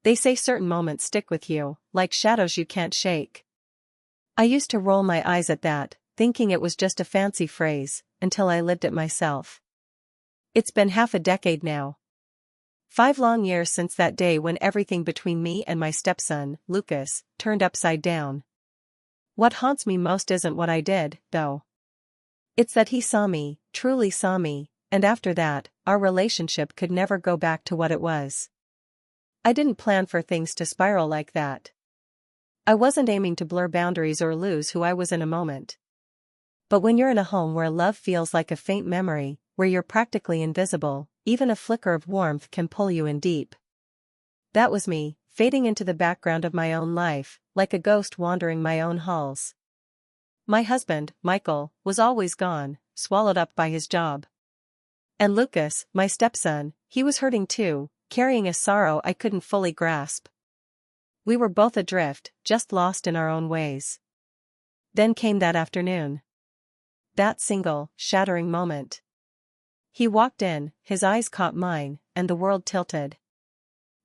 They say certain moments stick with you, like shadows you can't shake. I used to roll my eyes at that, thinking it was just a fancy phrase, until I lived it myself. It's been half a decade now. 5 long years since that day when everything between me and my stepson, Lucas, turned upside down. What haunts me most isn't what I did, though. It's that he saw me, truly saw me, and after that, our relationship could never go back to what it was. I didn't plan for things to spiral like that. I wasn't aiming to blur boundaries or lose who I was in a moment. But when you're in a home where love feels like a faint memory, where you're practically invisible, even a flicker of warmth can pull you in deep. That was me, fading into the background of my own life, like a ghost wandering my own halls. My husband, Michael, was always gone, swallowed up by his job. And Lucas, my stepson, he was hurting too, carrying a sorrow I couldn't fully grasp. We were both adrift, just lost in our own ways. Then came that afternoon. That single, shattering moment. He walked in, his eyes caught mine, and the world tilted.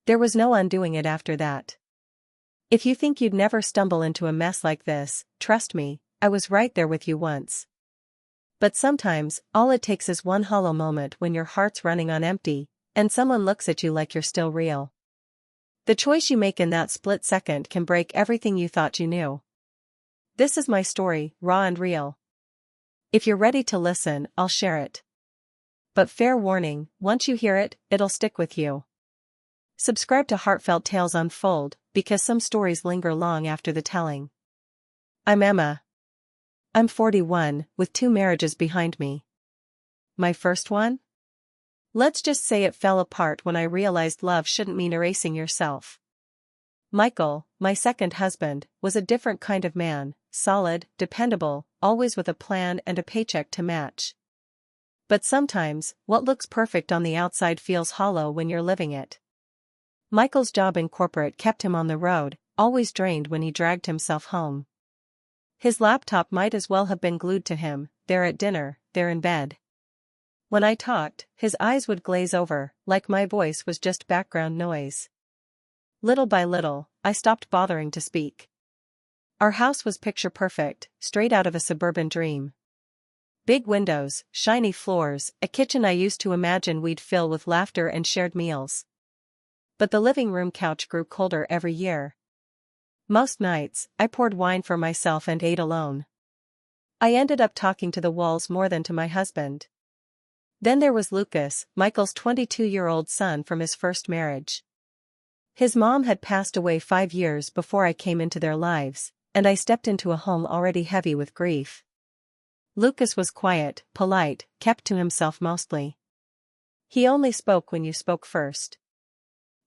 There was no undoing it after that. If you think you'd never stumble into a mess like this, trust me, I was right there with you once. But sometimes, all it takes is one hollow moment when your heart's running on empty, and someone looks at you like you're still real. The choice you make in that split second can break everything you thought you knew. This is my story, raw and real. If you're ready to listen, I'll share it. But fair warning, once you hear it, it'll stick with you. Subscribe to Heartfelt Tales Unfold, because some stories linger long after the telling. I'm Emma. I'm 41, with 2 marriages behind me. My first one? Let's just say it fell apart when I realized love shouldn't mean erasing yourself. Michael, my second husband, was a different kind of man, solid, dependable, always with a plan and a paycheck to match. But sometimes, what looks perfect on the outside feels hollow when you're living it. Michael's job in corporate kept him on the road, always drained when he dragged himself home. His laptop might as well have been glued to him, there at dinner, there in bed. When I talked, his eyes would glaze over, like my voice was just background noise. Little by little, I stopped bothering to speak. Our house was picture perfect, straight out of a suburban dream. Big windows, shiny floors, a kitchen I used to imagine we'd fill with laughter and shared meals. But the living room couch grew colder every year. Most nights, I poured wine for myself and ate alone. I ended up talking to the walls more than to my husband. Then there was Lucas, Michael's 22-year-old son from his first marriage. His mom had passed away 5 years before I came into their lives, and I stepped into a home already heavy with grief. Lucas was quiet, polite, kept to himself mostly. He only spoke when you spoke first.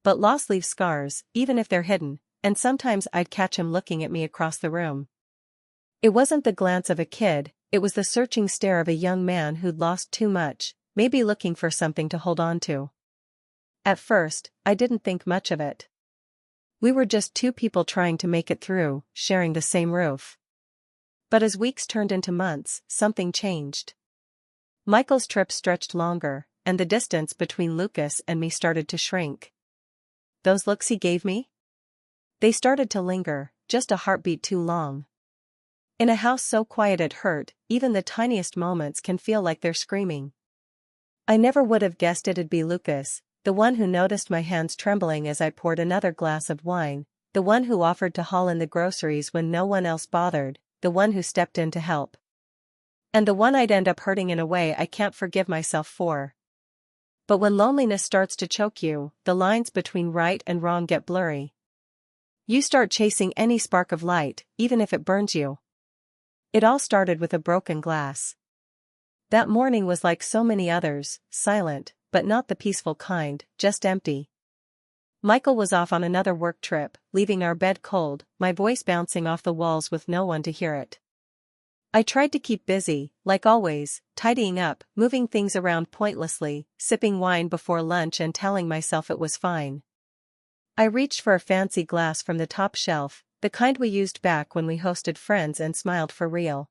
But loss leaves scars, even if they're hidden, and sometimes I'd catch him looking at me across the room. It wasn't the glance of a kid, it was the searching stare of a young man who'd lost too much, maybe looking for something to hold on to. At first, I didn't think much of it. We were just 2 people trying to make it through, sharing the same roof. But as weeks turned into months, something changed. Michael's trip stretched longer, and the distance between Lucas and me started to shrink. Those looks he gave me? They started to linger, just a heartbeat too long. In a house so quiet it hurt, even the tiniest moments can feel like they're screaming. I never would have guessed it'd be Lucas, the one who noticed my hands trembling as I poured another glass of wine, the one who offered to haul in the groceries when no one else bothered, the one who stepped in to help. And the one I'd end up hurting in a way I can't forgive myself for. But when loneliness starts to choke you, the lines between right and wrong get blurry. You start chasing any spark of light, even if it burns you. It all started with a broken glass. That morning was like so many others, silent, but not the peaceful kind, just empty. Michael was off on another work trip, leaving our bed cold, my voice bouncing off the walls with no one to hear it. I tried to keep busy, like always, tidying up, moving things around pointlessly, sipping wine before lunch and telling myself it was fine. I reached for a fancy glass from the top shelf, the kind we used back when we hosted friends and smiled for real.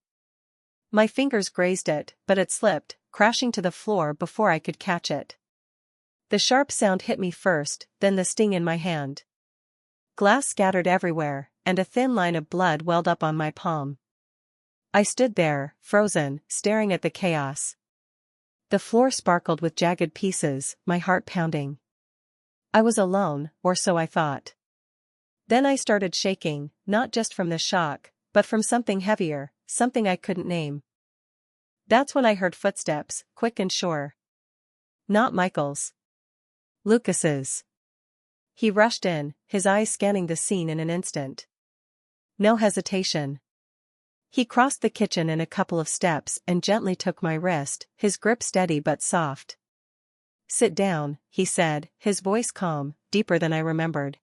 My fingers grazed it, but it slipped, crashing to the floor before I could catch it. The sharp sound hit me first, then the sting in my hand. Glass scattered everywhere, and a thin line of blood welled up on my palm. I stood there, frozen, staring at the chaos. The floor sparkled with jagged pieces, my heart pounding. I was alone, or so I thought. Then I started shaking, not just from the shock, but from something heavier, something I couldn't name. That's when I heard footsteps, quick and sure. Not Michael's. Lucas's. He rushed in, his eyes scanning the scene in an instant. No hesitation. He crossed the kitchen in a couple of steps and gently took my wrist, his grip steady but soft. "Sit down," he said, his voice calm, deeper than I remembered.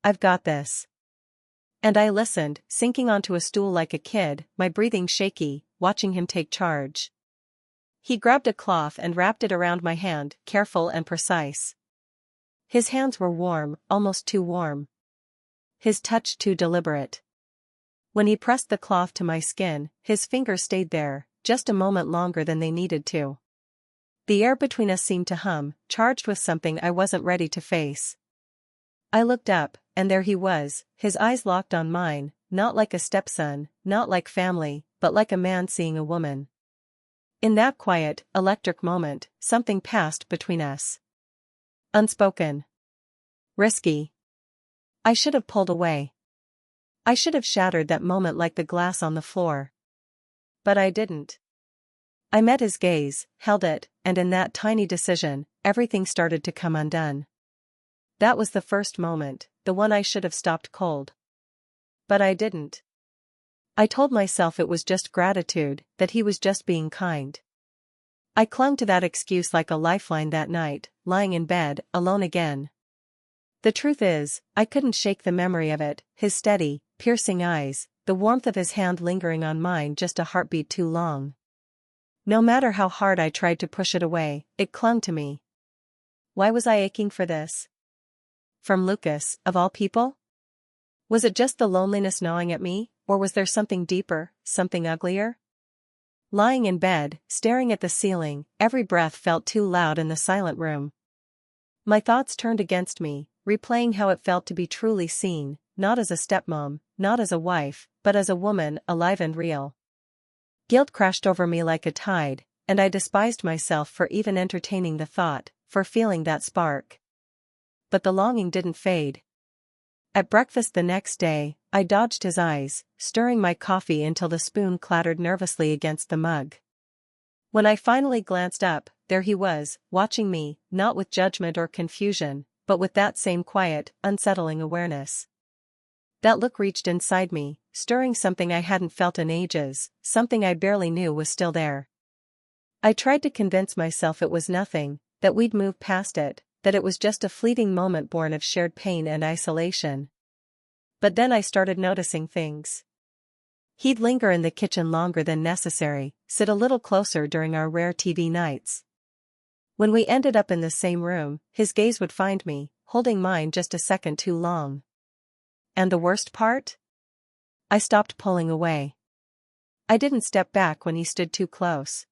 "I've got this." And I listened, sinking onto a stool like a kid, my breathing shaky, watching him take charge. He grabbed a cloth and wrapped it around my hand, careful and precise. His hands were warm, almost too warm. His touch too deliberate. When he pressed the cloth to my skin, his fingers stayed there, just a moment longer than they needed to. The air between us seemed to hum, charged with something I wasn't ready to face. I looked up, and there he was, his eyes locked on mine, not like a stepson, not like family, but like a man seeing a woman. In that quiet, electric moment, something passed between us. Unspoken. Risky. I should have pulled away. I should have shattered that moment like the glass on the floor. But I didn't. I met his gaze, held it, and in that tiny decision, everything started to come undone. That was the first moment, the one I should have stopped cold. But I didn't. I told myself it was just gratitude, that he was just being kind. I clung to that excuse like a lifeline that night, lying in bed, alone again. The truth is, I couldn't shake the memory of it, his steady, piercing eyes, the warmth of his hand lingering on mine just a heartbeat too long. No matter how hard I tried to push it away, it clung to me. Why was I aching for this? From Lucas, of all people? Was it just the loneliness gnawing at me, or was there something deeper, something uglier? Lying in bed, staring at the ceiling, every breath felt too loud in the silent room. My thoughts turned against me, replaying how it felt to be truly seen, not as a stepmom, not as a wife, but as a woman, alive and real. Guilt crashed over me like a tide, and I despised myself for even entertaining the thought, for feeling that spark. But the longing didn't fade. At breakfast the next day, I dodged his eyes, stirring my coffee until the spoon clattered nervously against the mug. When I finally glanced up, there he was, watching me, not with judgment or confusion, but with that same quiet, unsettling awareness. That look reached inside me, stirring something I hadn't felt in ages, something I barely knew was still there. I tried to convince myself it was nothing, that we'd moved past it, that it was just a fleeting moment born of shared pain and isolation. But then I started noticing things. He'd linger in the kitchen longer than necessary, sit a little closer during our rare TV nights. When we ended up in the same room, his gaze would find me, holding mine just a second too long. And the worst part? I stopped pulling away. I didn't step back when he stood too close.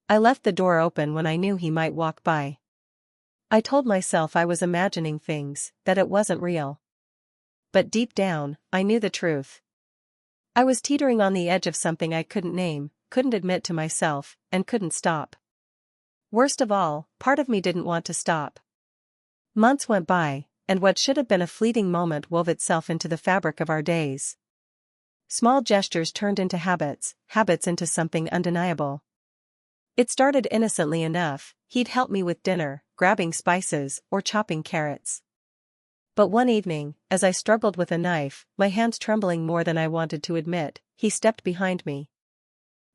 I left the door open when I knew he might walk by. I told myself I was imagining things, that it wasn't real. But deep down, I knew the truth. I was teetering on the edge of something I couldn't name, couldn't admit to myself, and couldn't stop. Worst of all, part of me didn't want to stop. Months went by, and what should have been a fleeting moment wove itself into the fabric of our days. Small gestures turned into habits, habits into something undeniable. It started innocently enough. He'd help me with dinner, grabbing spices, or chopping carrots. But one evening, as I struggled with a knife, my hands trembling more than I wanted to admit, he stepped behind me.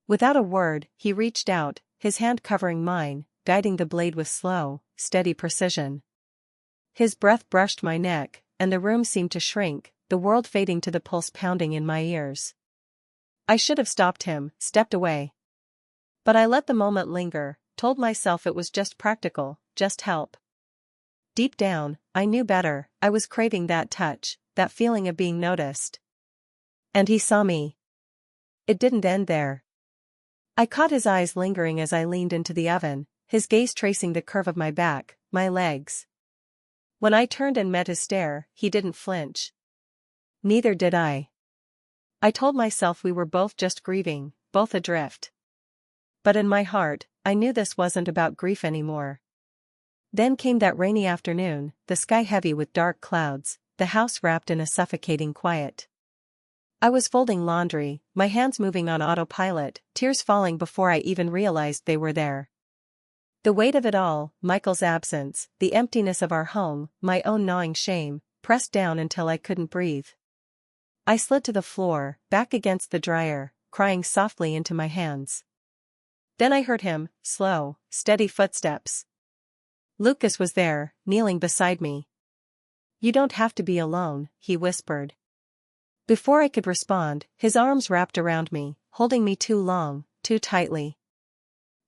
Without a word, he reached out, his hand covering mine, guiding the blade with slow, steady precision. His breath brushed my neck, and the room seemed to shrink, the world fading to the pulse pounding in my ears. I should have stopped him, stepped away. But I let the moment linger, told myself it was just practical, just help. Deep down, I knew better. I was craving that touch, that feeling of being noticed. And he saw me. It didn't end there. I caught his eyes lingering as I leaned into the oven, his gaze tracing the curve of my back, my legs. When I turned and met his stare, he didn't flinch. Neither did I. I told myself we were both just grieving, both adrift. But in my heart, I knew this wasn't about grief anymore. Then came that rainy afternoon, the sky heavy with dark clouds, the house wrapped in a suffocating quiet. I was folding laundry, my hands moving on autopilot, tears falling before I even realized they were there. The weight of it all, Michael's absence, the emptiness of our home, my own gnawing shame, pressed down until I couldn't breathe. I slid to the floor, back against the dryer, crying softly into my hands. Then I heard him, slow, steady footsteps. Lucas was there, kneeling beside me. "You don't have to be alone," he whispered. Before I could respond, his arms wrapped around me, holding me too long, too tightly.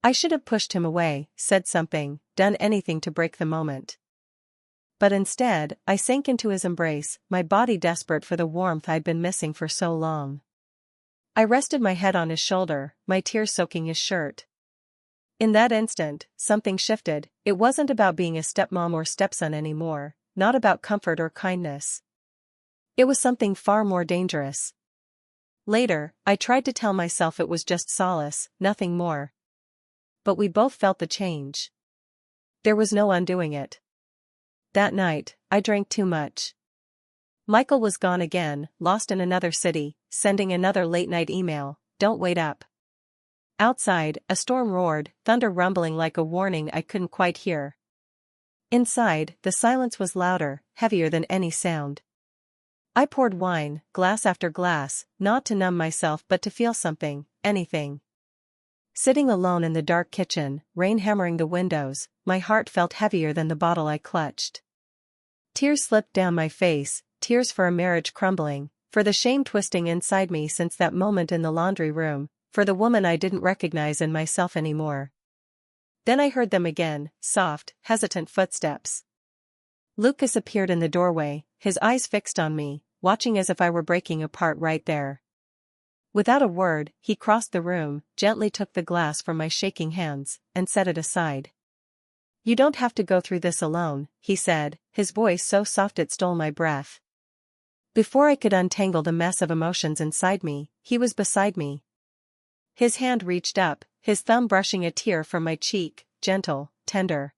I should have pushed him away, said something, done anything to break the moment. But instead, I sank into his embrace, my body desperate for the warmth I'd been missing for so long. I rested my head on his shoulder, my tears soaking his shirt. In that instant, something shifted. It wasn't about being a stepmom or stepson anymore, not about comfort or kindness. It was something far more dangerous. Later, I tried to tell myself it was just solace, nothing more. But we both felt the change. There was no undoing it. That night, I drank too much. Michael was gone again, lost in another city, sending another late-night email, "Don't wait up." Outside, a storm roared, thunder rumbling like a warning I couldn't quite hear. Inside, the silence was louder, heavier than any sound. I poured wine, glass after glass, not to numb myself but to feel something, anything. Sitting alone in the dark kitchen, rain hammering the windows, my heart felt heavier than the bottle I clutched. Tears slipped down my face, tears for a marriage crumbling, for the shame twisting inside me since that moment in the laundry room, for the woman I didn't recognize in myself anymore. Then I heard them again, soft, hesitant footsteps. Lucas appeared in the doorway, his eyes fixed on me, watching as if I were breaking apart right there. Without a word, he crossed the room, gently took the glass from my shaking hands, and set it aside. "You don't have to go through this alone," he said, his voice so soft it stole my breath. Before I could untangle the mess of emotions inside me, he was beside me. His hand reached up, his thumb brushing a tear from my cheek, gentle, tender.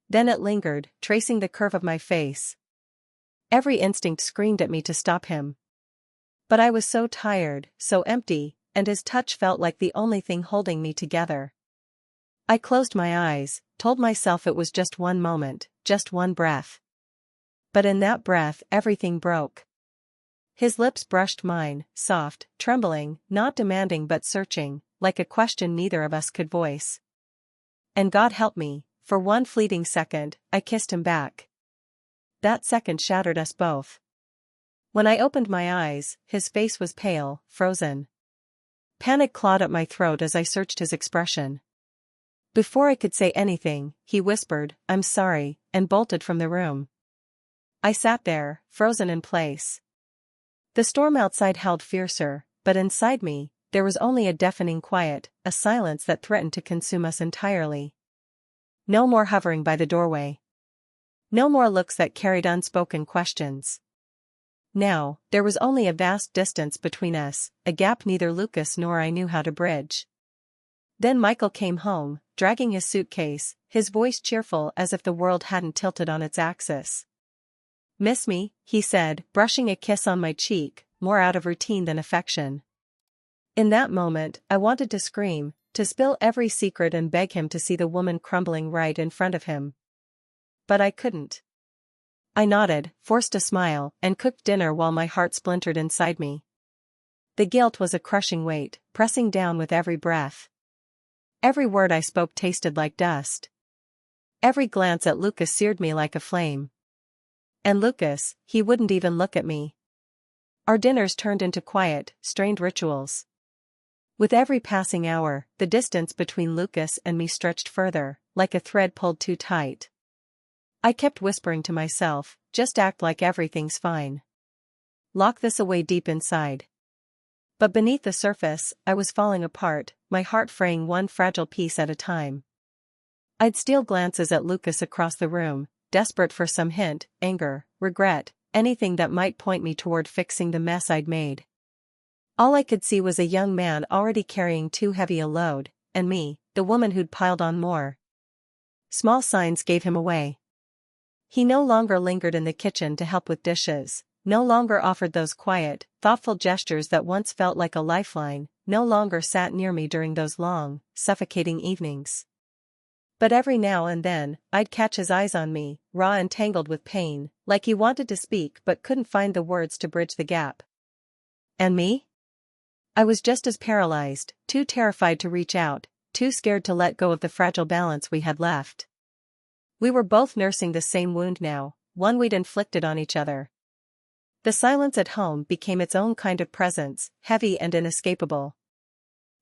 Then it lingered, tracing the curve of my face. Every instinct screamed at me to stop him. But I was so tired, so empty, and his touch felt like the only thing holding me together. I closed my eyes, told myself it was just one moment, just one breath. But in that breath everything broke. His lips brushed mine, soft, trembling, not demanding but searching, like a question neither of us could voice. And God help me, for one fleeting second, I kissed him back. That second shattered us both. When I opened my eyes, his face was pale, frozen. Panic clawed at my throat as I searched his expression. Before I could say anything, he whispered, "I'm sorry," and bolted from the room. I sat there, frozen in place. The storm outside held fiercer, but inside me, there was only a deafening quiet, a silence that threatened to consume us entirely. No more hovering by the doorway. No more looks that carried unspoken questions. Now, there was only a vast distance between us, a gap neither Lucas nor I knew how to bridge. Then Michael came home, dragging his suitcase, his voice cheerful as if the world hadn't tilted on its axis. "Miss me?" he said, brushing a kiss on my cheek, more out of routine than affection. In that moment, I wanted to scream, to spill every secret and beg him to see the woman crumbling right in front of him. But I couldn't. I nodded, forced a smile, and cooked dinner while my heart splintered inside me. The guilt was a crushing weight, pressing down with every breath. Every word I spoke tasted like dust. Every glance at Lucas seared me like a flame. And Lucas, he wouldn't even look at me. Our dinners turned into quiet, strained rituals. With every passing hour, the distance between Lucas and me stretched further, like a thread pulled too tight. I kept whispering to myself, "Just act like everything's fine. Lock this away deep inside." But beneath the surface, I was falling apart, my heart fraying one fragile piece at a time. I'd steal glances at Lucas across the room, desperate for some hint, anger, regret, anything that might point me toward fixing the mess I'd made. All I could see was a young man already carrying too heavy a load, and me, the woman who'd piled on more. Small signs gave him away. He no longer lingered in the kitchen to help with dishes, no longer offered those quiet, thoughtful gestures that once felt like a lifeline, no longer sat near me during those long, suffocating evenings. But every now and then, I'd catch his eyes on me, raw and tangled with pain, like he wanted to speak but couldn't find the words to bridge the gap. And me? I was just as paralyzed, too terrified to reach out, too scared to let go of the fragile balance we had left. We were both nursing the same wound now, one we'd inflicted on each other. The silence at home became its own kind of presence, heavy and inescapable.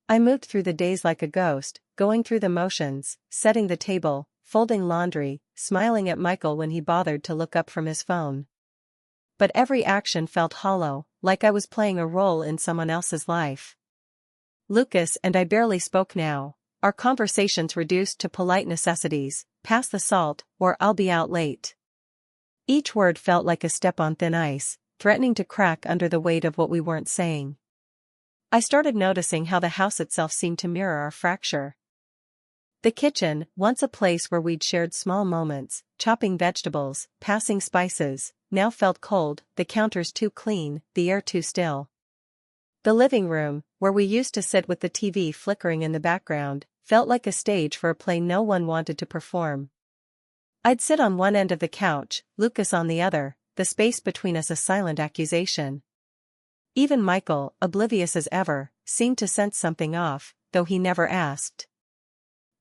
I moved through the days like a ghost, going through the motions, setting the table, folding laundry, smiling at Michael when he bothered to look up from his phone. But every action felt hollow, like I was playing a role in someone else's life. Lucas and I barely spoke now, our conversations reduced to polite necessities, pass the salt, or I'll be out late. Each word felt like a step on thin ice, threatening to crack under the weight of what we weren't saying. I started noticing how the house itself seemed to mirror our fracture. The kitchen, once a place where we'd shared small moments, chopping vegetables, passing spices, now felt cold, the counters too clean, the air too still. The living room, where we used to sit with the TV flickering in the background, felt like a stage for a play no one wanted to perform. I'd sit on one end of the couch, Lucas on the other, the space between us a silent accusation. Even Michael, oblivious as ever, seemed to sense something off, though he never asked.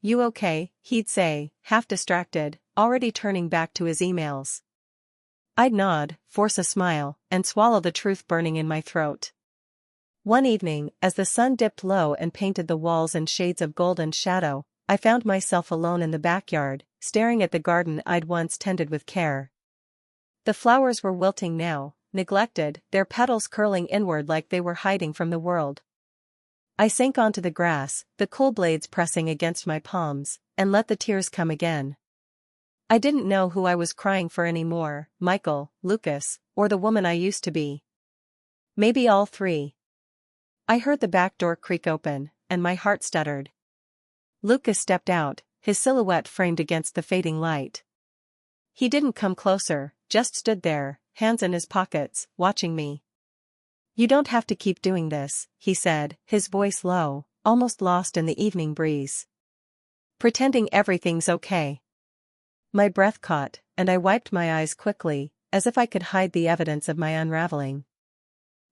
"You okay?" he'd say, half distracted, already turning back to his emails. I'd nod, force a smile, and swallow the truth burning in my throat. One evening, as the sun dipped low and painted the walls in shades of gold and shadow, I found myself alone in the backyard, staring at the garden I'd once tended with care. The flowers were wilting now, neglected, their petals curling inward like they were hiding from the world. I sank onto the grass, the cool blades pressing against my palms, and let the tears come again. I didn't know who I was crying for anymore, Michael, Lucas, or the woman I used to be. Maybe all three. I heard the back door creak open, and my heart stuttered. Lucas stepped out, his silhouette framed against the fading light. He didn't come closer, just stood there, hands in his pockets, watching me. "You don't have to keep doing this," he said, his voice low, almost lost in the evening breeze. "Pretending everything's okay." My breath caught, and I wiped my eyes quickly, as if I could hide the evidence of my unraveling.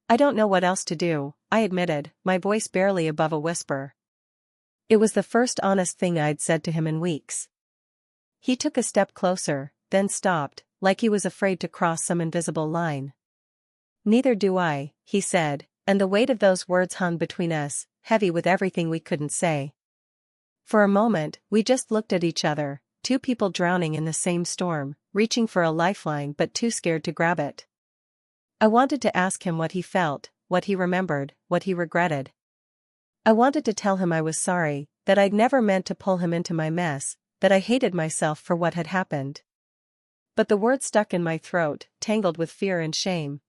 "I don't know what else to do," I admitted, my voice barely above a whisper. It was the first honest thing I'd said to him in weeks. He took a step closer, then stopped, like he was afraid to cross some invisible line. "Neither do I," he said, and the weight of those words hung between us, heavy with everything we couldn't say. For a moment, we just looked at each other, two people drowning in the same storm, reaching for a lifeline but too scared to grab it. I wanted to ask him what he felt, what he remembered, what he regretted. I wanted to tell him I was sorry, that I'd never meant to pull him into my mess, that I hated myself for what had happened. But the words stuck in my throat, tangled with fear and shame.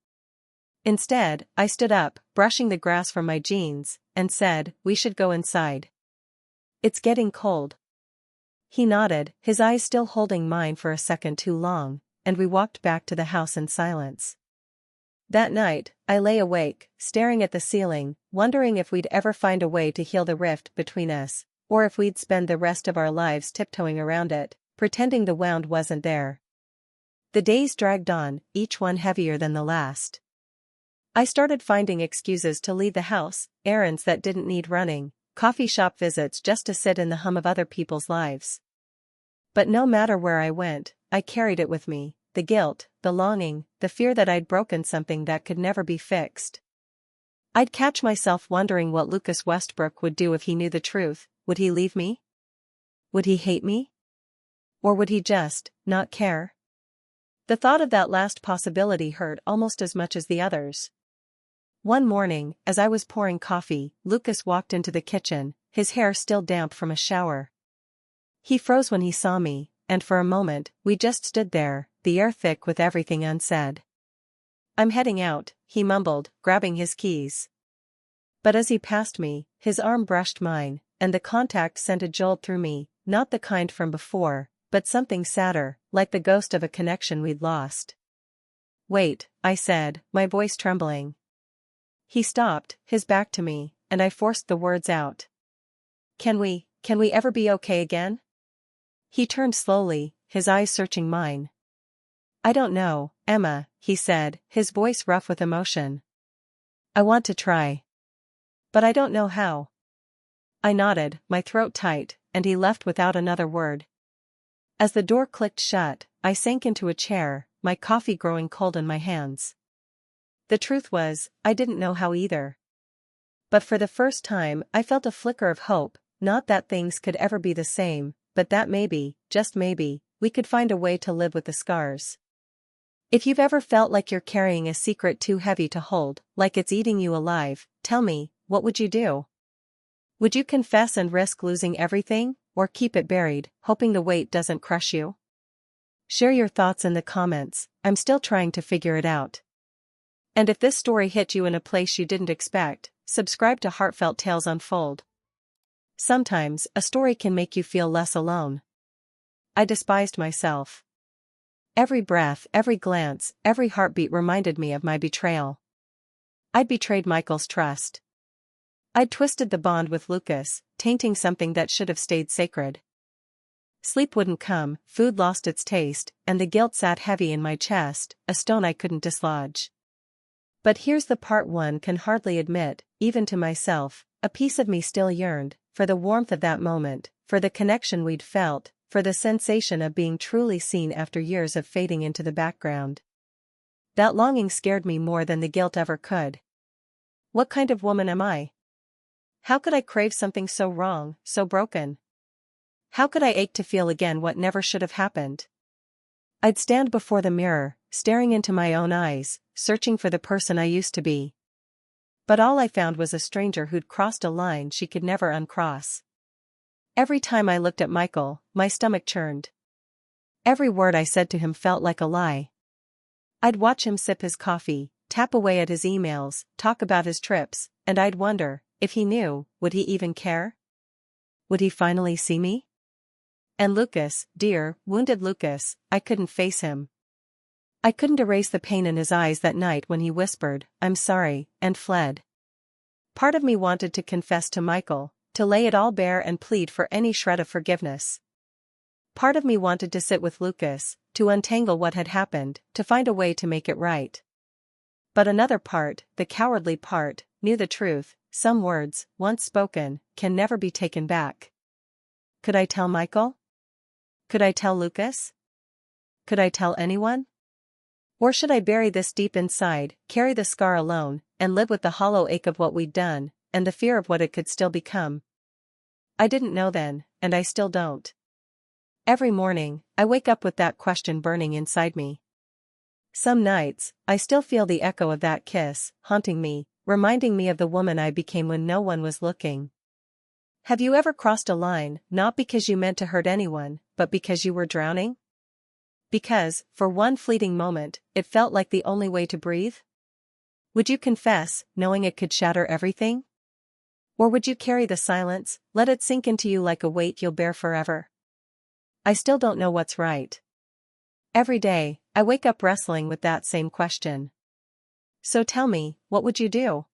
Instead, I stood up, brushing the grass from my jeans, and said, "We should go inside. It's getting cold." He nodded, his eyes still holding mine for a second too long, and we walked back to the house in silence. That night, I lay awake, staring at the ceiling, wondering if we'd ever find a way to heal the rift between us, or if we'd spend the rest of our lives tiptoeing around it, pretending the wound wasn't there. The days dragged on, each one heavier than the last. I started finding excuses to leave the house, errands that didn't need running, coffee shop visits just to sit in the hum of other people's lives. But no matter where I went, I carried it with me. The guilt, the longing, the fear that I'd broken something that could never be fixed. I'd catch myself wondering what Lucas Westbrook would do if he knew the truth. Would he leave me? Would he hate me? Or would he just not care? The thought of that last possibility hurt almost as much as the others. One morning, as I was pouring coffee, Lucas walked into the kitchen, his hair still damp from a shower. He froze when he saw me, and for a moment, we just stood there, the air thick with everything unsaid. "I'm heading out," he mumbled, grabbing his keys. But as he passed me, his arm brushed mine, and the contact sent a jolt through me, not the kind from before, but something sadder, like the ghost of a connection we'd lost. "Wait," I said, my voice trembling. He stopped, his back to me, and I forced the words out. Can we ever be okay again?" He turned slowly, his eyes searching mine. "I don't know, Emma," he said, his voice rough with emotion. "I want to try. But I don't know how." I nodded, my throat tight, and he left without another word. As the door clicked shut, I sank into a chair, my coffee growing cold in my hands. The truth was, I didn't know how either. But for the first time, I felt a flicker of hope, not that things could ever be the same, but that maybe, just maybe, we could find a way to live with the scars. If you've ever felt like you're carrying a secret too heavy to hold, like it's eating you alive, tell me, what would you do? Would you confess and risk losing everything, or keep it buried, hoping the weight doesn't crush you? Share your thoughts in the comments, I'm still trying to figure it out. And if this story hit you in a place you didn't expect, subscribe to Heartfelt Tales Unfold. Sometimes, a story can make you feel less alone. I despised myself. Every breath, every glance, every heartbeat reminded me of my betrayal. I'd betrayed Michael's trust. I'd twisted the bond with Lucas, tainting something that should have stayed sacred. Sleep wouldn't come, food lost its taste, and the guilt sat heavy in my chest, a stone I couldn't dislodge. But here's the part one can hardly admit, even to myself, a piece of me still yearned, for the warmth of that moment, for the connection we'd felt, for the sensation of being truly seen after years of fading into the background. That longing scared me more than the guilt ever could. What kind of woman am I? How could I crave something so wrong, so broken? How could I ache to feel again what never should have happened? I'd stand before the mirror, staring into my own eyes, searching for the person I used to be. But all I found was a stranger who'd crossed a line she could never uncross. Every time I looked at Michael, my stomach churned. Every word I said to him felt like a lie. I'd watch him sip his coffee, tap away at his emails, talk about his trips, and I'd wonder, if he knew, would he even care? Would he finally see me? And Lucas, dear, wounded Lucas, I couldn't face him. I couldn't erase the pain in his eyes that night when he whispered, "I'm sorry," and fled. Part of me wanted to confess to Michael, to lay it all bare and plead for any shred of forgiveness. Part of me wanted to sit with Lucas, to untangle what had happened, to find a way to make it right. But another part, the cowardly part, knew the truth. Some words, once spoken, can never be taken back. Could I tell Michael? Could I tell Lucas? Could I tell anyone? Or should I bury this deep inside, carry the scar alone, and live with the hollow ache of what we'd done, and the fear of what it could still become? I didn't know then, and I still don't. Every morning, I wake up with that question burning inside me. Some nights, I still feel the echo of that kiss, haunting me, reminding me of the woman I became when no one was looking. Have you ever crossed a line, not because you meant to hurt anyone, but because you were drowning? Because, for one fleeting moment, it felt like the only way to breathe? Would you confess, knowing it could shatter everything? Or would you carry the silence, let it sink into you like a weight you'll bear forever? I still don't know what's right. Every day, I wake up wrestling with that same question. So tell me, what would you do?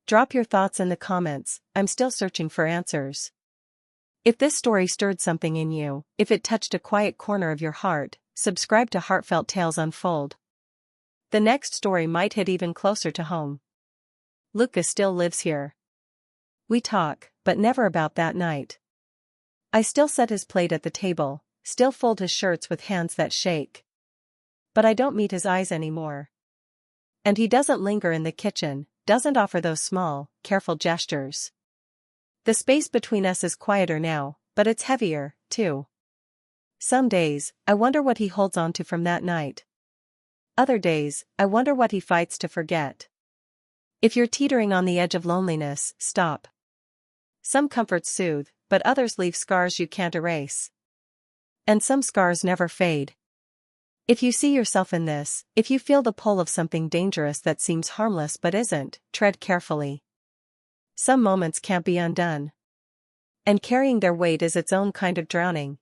Drop your thoughts in the comments, I'm still searching for answers. If this story stirred something in you, if it touched a quiet corner of your heart, subscribe to Heartfelt Tales Unfold. The next story might hit even closer to home. Lucas still lives here. We talk, but never about that night. I still set his plate at the table, still fold his shirts with hands that shake. But I don't meet his eyes anymore. And he doesn't linger in the kitchen, doesn't offer those small, careful gestures. The space between us is quieter now, but it's heavier, too. Some days, I wonder what he holds on to from that night. Other days, I wonder what he fights to forget. If you're teetering on the edge of loneliness, stop. Some comforts soothe, but others leave scars you can't erase. And some scars never fade. If you see yourself in this, if you feel the pull of something dangerous that seems harmless but isn't, tread carefully. Some moments can't be undone. And carrying their weight is its own kind of drowning.